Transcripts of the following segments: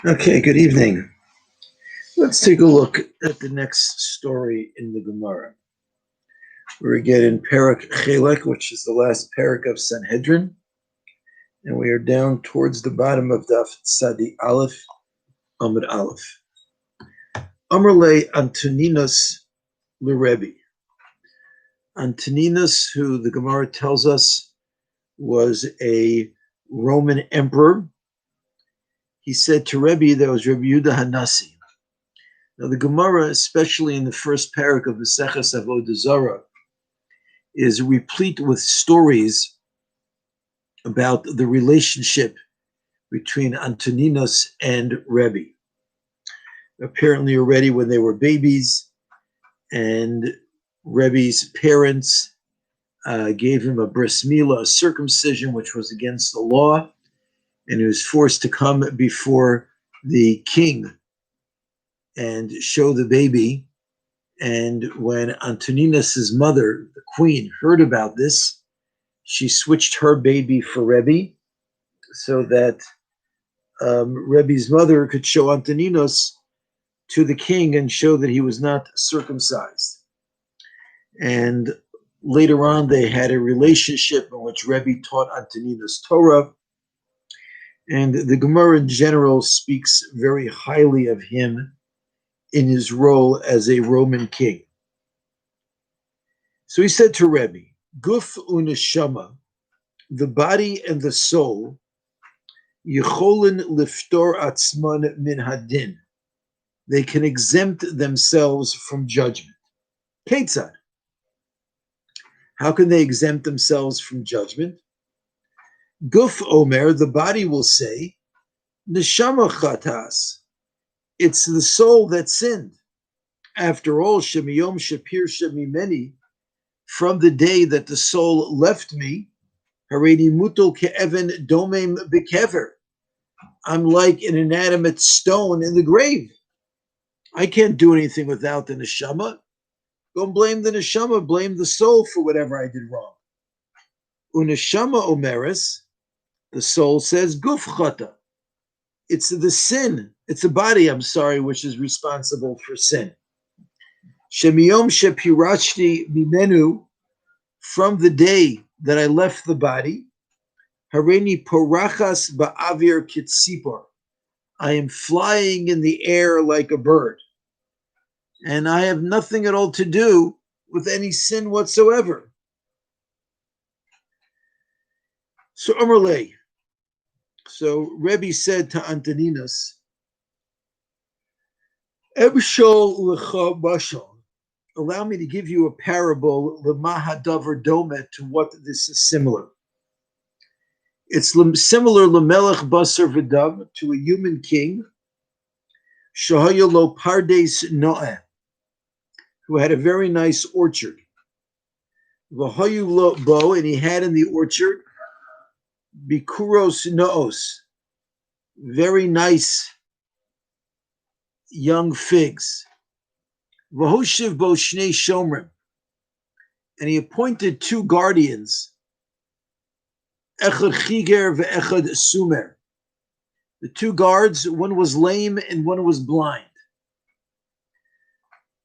Okay, good evening. Let's take a look at the next story in the Gemara. We're again in Perek Chelek, which is the last Perek of Sanhedrin, and we are down towards the bottom of Daf Tzadi Aleph, Amud Aleph. Amrle Antoninus L'Rebbe. Antoninus, who the Gemara tells us was a Roman emperor, he said to Rebbe, that was Rebbe Yehuda Hanasi. Now, the Gemara, especially in the first parak of the Seches Avodah Zarah, is replete with stories about the relationship between Antoninus and Rebbe. Apparently, already when they were babies, and Rebbe's parents gave him a bris milah, a circumcision, which was against the law, and he was forced to come before the king and show the baby. And when Antoninus's mother, the queen, heard about this, she switched her baby for Rebbe so that Rebbe's mother could show Antoninus to the king and show that he was not circumcised. And later on, they had a relationship in which Rebbe taught Antoninus Torah. And the Gemara in general speaks very highly of him in his role as a Roman king. So he said to Rebbe, Guf uneshama, the body and the soul, yicholin liftor atzman min hadin, they can exempt themselves from judgment. Ketzad, how can they exempt themselves from judgment? Guf omer, the body will say, neshama chatas, it's the soul that sinned. After all, shemiyom shapir shemimeni, from the day that the soul left me, haredi mutul ke'even domem bekever, I'm like an inanimate stone in the grave. I can't do anything without the neshama. Don't blame the neshama, blame the soul for whatever I did wrong. Uneshama omeres, the soul says, guf chata. It's the sin, it's the body, which is responsible for sin. Shemiyom shepirachti mimenu, from the day that I left the body, hareni porachas ba'avir kitzipor, I am flying in the air like a bird, and I have nothing at all to do with any sin whatsoever. So Amrle, so Rebbe said to Antoninus, Ebshol lecha bashal, allow me to give you a parable, lemahadavar domet, to what this is similar. It's similar lemelech basar v'dam, to a human king, shahaya lo pardes noeh, who had a very nice orchard. V'hayu lo bo, and he had in the orchard bikuros noos, very nice young figs. V'hoshiv bo shnei shomrim, and he appointed two guardians, echad chiger ve'echad sumer. The two guards, one was lame and one was blind.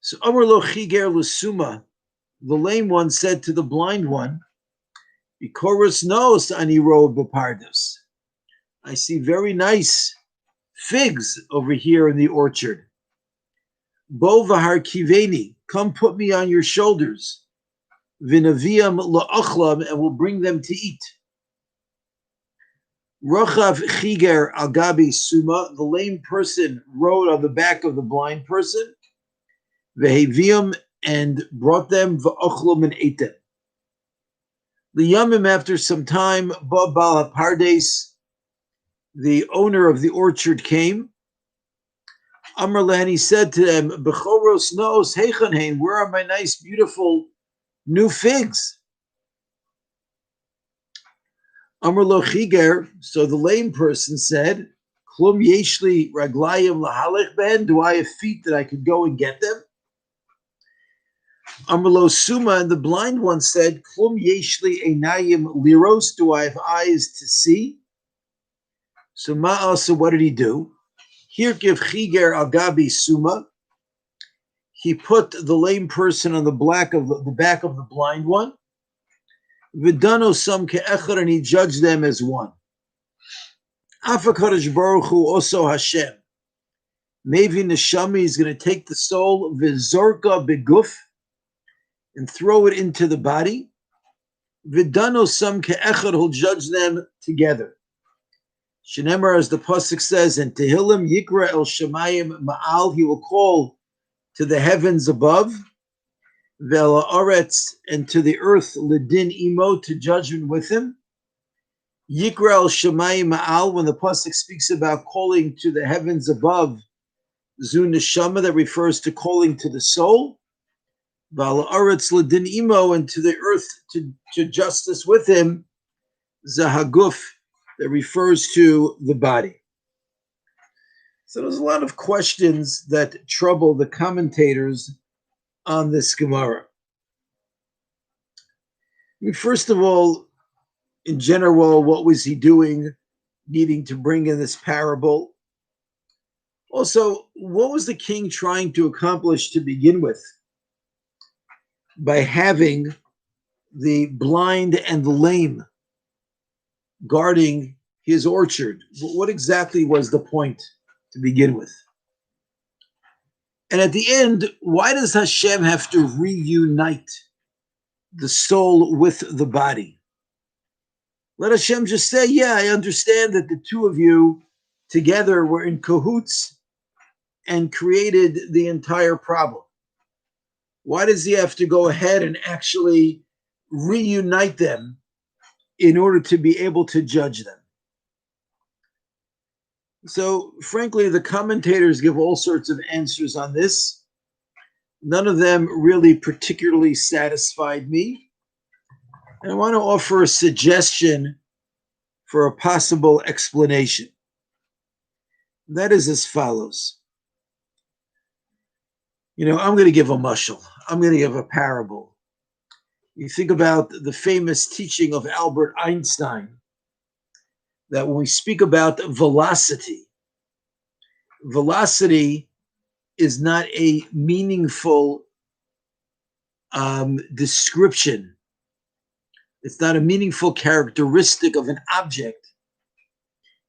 So Amar lo chiger l'suma, the lame one said to the blind one, Bikoros nos ani ro b'pardos, I see very nice figs over here in the orchard. Bo v'har kiveni, come put me on your shoulders. V'naviam la'achlam, and we'll bring them to eat. Rochav chiger al gabi suma, the lame person rode on the back of the blind person. Veheviam, and brought them v'achlam and ate them. The Yamim, after some time, ba bal pardes, the owner of the orchard, came. Amar lehan, he said to them, Bechoros noos heichan hein, where are my nice, beautiful new figs? Amar lo chiger, so the lame person said, Klum yeshli raglayim lahalech ben, do I have feet that I could go and get them? Amar lo suma, and the blind one said, Klum yeshli einayim liros, do I have eyes to see? So Ma'asa, what did he do? Hirkiv chiger al gabi suma. He put the lame person on the back of the blind one. Vidano sam ke'echad, and he judged them as one. Afakadosh Baruch Hu also Hashem. Maybe neshama is going to take the soul v'zorka beguf and throw it into the body. Vidano sam ke'echad, he'll judge them together. Shenemar, as the pasuk says, and Tehillim Yikra el Shemayim Ma'al, he will call to the heavens above, Ve'el Aretz, and to the earth Ledin Imo, to judgment with him. Yikra el Shemayim Ma'al, when the pasuk speaks about calling to the heavens above, Zu Neshama, that refers to calling to the soul. Ve'el Aretz Ledin Imo, and to the earth to justice with him, Zahaguf, that refers to the body. So there's a lot of questions that trouble the commentators on this Gemara. First of all, in general, what was he doing, needing to bring in this parable? Also, what was the king trying to accomplish to begin with by having the blind and the lame guarding his orchard? What exactly was the point to begin with? And at the end, why does Hashem have to reunite the soul with the body? Let Hashem just say, yeah, I understand that the two of you together were in cahoots and created the entire problem. Why does he have to go ahead and actually reunite them in order to be able to judge them? So, frankly, the commentators give all sorts of answers on this. None of them really particularly satisfied me. And I want to offer a suggestion for a possible explanation. That is as follows. I'm going to give a mashal. I'm going to give a parable. You think about the famous teaching of Albert Einstein, that when we speak about velocity is not a meaningful description. It's not a meaningful characteristic of an object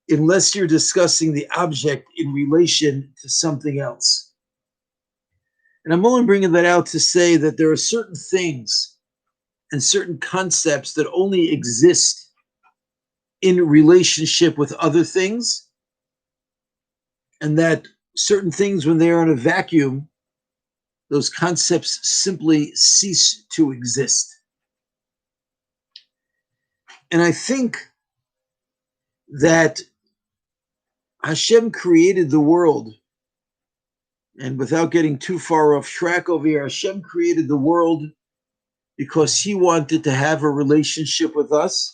unless you're discussing the object in relation to something else. And I'm only bringing that out to say that there are certain things and certain concepts that only exist in relationship with other things, and that certain things, when they are in a vacuum, those concepts simply cease to exist. And I think that Hashem created the world, and without getting too far off track over here, Hashem created the world because he wanted to have a relationship with us.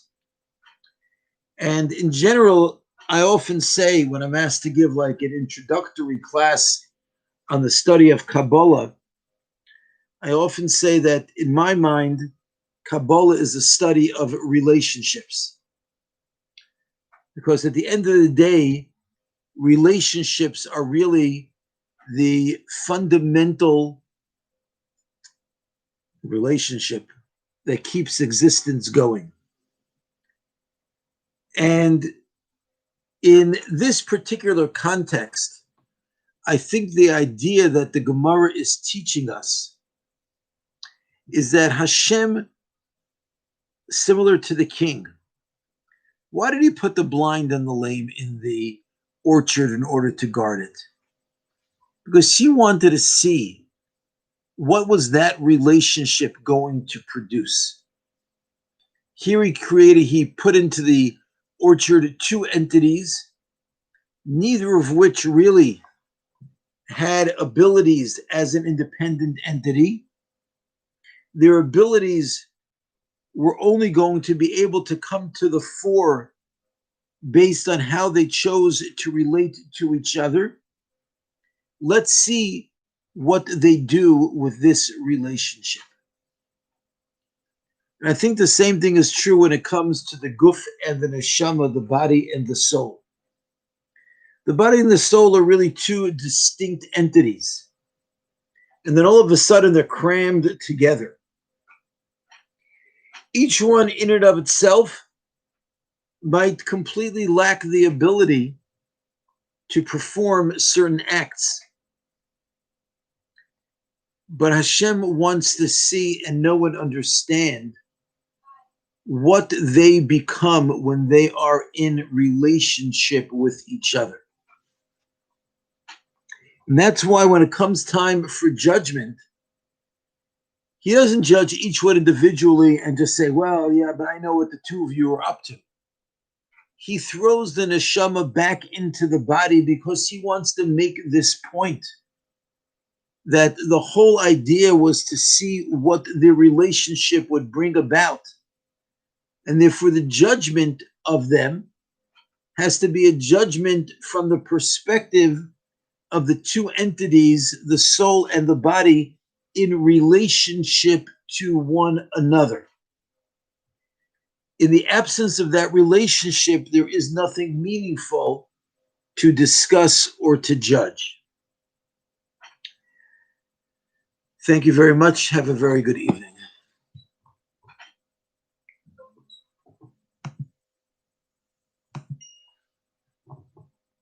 And in general, I often say, when I'm asked to give like an introductory class on the study of Kabbalah, I often say that in my mind, Kabbalah is a study of relationships. Because at the end of the day, relationships are really the fundamental relationship that keeps existence going. And in this particular context, I think the idea that the Gemara is teaching us is that Hashem, similar to the king, why did he put the blind and the lame in the orchard in order to guard it? Because he wanted to see what was that relationship going to produce. Here he put into the orchard two entities, neither of which really had abilities as an independent entity. Their abilities were only going to be able to come to the fore based on how they chose to relate to each other. Let's see what they do with this relationship. And I think the same thing is true when it comes to the guf and the neshama, the body and the soul. The body and the soul are really two distinct entities. And then all of a sudden they're crammed together. Each one in and of itself might completely lack the ability to perform certain acts. But Hashem wants to see and know and understand what they become when they are in relationship with each other. And that's why when it comes time for judgment, he doesn't judge each one individually and just say, well, yeah, but I know what the two of you are up to. He throws the neshama back into the body because he wants to make this point that the whole idea was to see what their relationship would bring about. And therefore the judgment of them has to be a judgment from the perspective of the two entities, the soul and the body, in relationship to one another. In the absence of that relationship, there is nothing meaningful to discuss or to judge. Thank you very much. Have a very good evening.